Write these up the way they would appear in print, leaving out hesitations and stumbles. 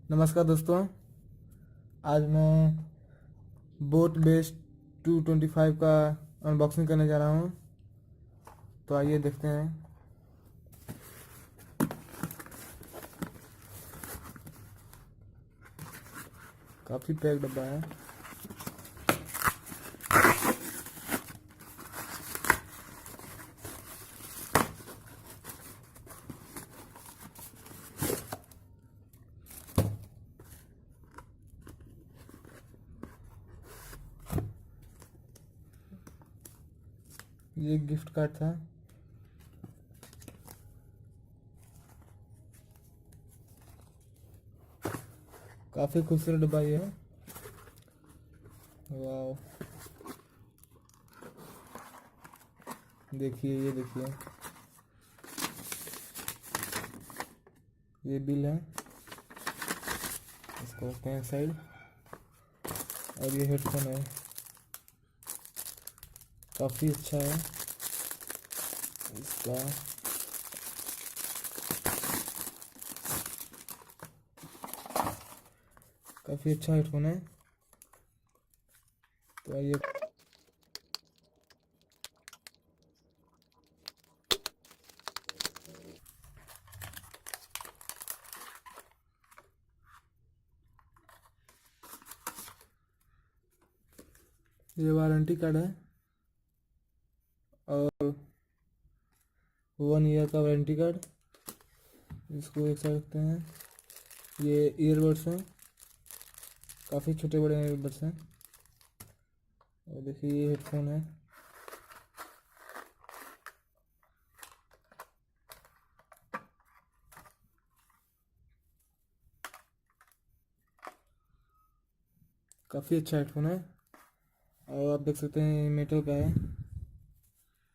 नमस्कार दोस्तों। आज मैं बोट बेस 225 का अनबॉक्सिंग करने जा रहा हूँ। तो आइए देखते हैं। काफ़ी पैक डब्बा है। ये एक गिफ्ट कार्ड था। काफ़ी खूबसूरत डब्बा ये है। वाह, देखिए, ये देखिए, ये बिल है, इसको रखते हैं साइड। और ये हेडफोन है, काफ़ी अच्छा है इसका। काफ़ी अच्छा हेडफोन है। तो आइए, ये वारंटी कार्ड है और 1 ईयर का वारंटी कार्ड। इसको एक साइड रखते हैं। ये ईयरबड्स हैं, काफ़ी छोटे बड़े ईयरबड्स हैं। और देखिए, ये हेडफोन है। काफ़ी अच्छा हेडफोन है। और आप देख सकते हैं, ये मेटल का है,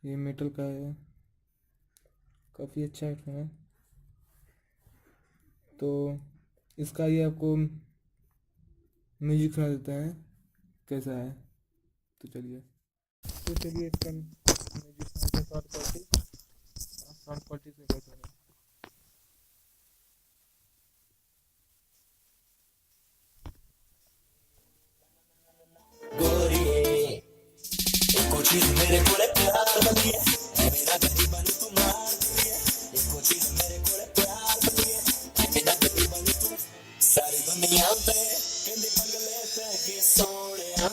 ये मेटल का है। काफ़ी अच्छा हेडफोन है। तो इसका ये आपको म्यूजिक सुना देते हैं, कैसा है। तो चलिए इसका म्यूजिक सुनाते हैं। साउंड क्वालिटी से कैसा है। एको चीज मेरे कोले प्यार बनी है मेरा गरीब बन तू मार दी है एको चीज मेरे कोले प्यार बनी है मेरा गरीब बन तू सारी दुनिया पे कहंदे बंगले पे के सोनिया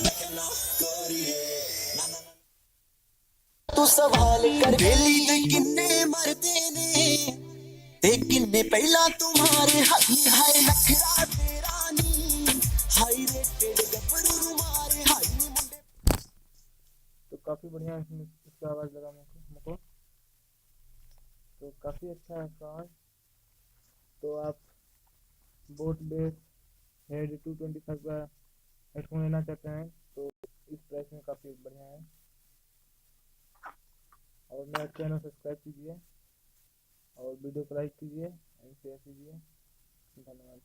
मैं कहना गोरिए ना ना तू सवाल कर बेली दे किन्ने मरदे ने ते किन्ने पहला तुम्हारे हाय हाय नखरा तेरा नी हाय रेटेड गबरू मारे हाय नी मुंडे। तो काफ़ी बढ़िया इसका आवाज़ लगा मुझको। तो काफ़ी अच्छा है इसका आवाज़। तो आप बोट बेस हेड 225 का हेडफोन लेना चाहते हैं तो इस प्राइस में काफ़ी बढ़िया है। और मेरा चैनल सब्सक्राइब कीजिए और वीडियो को लाइक कीजिए एंड शेयर कीजिए। धन्यवाद।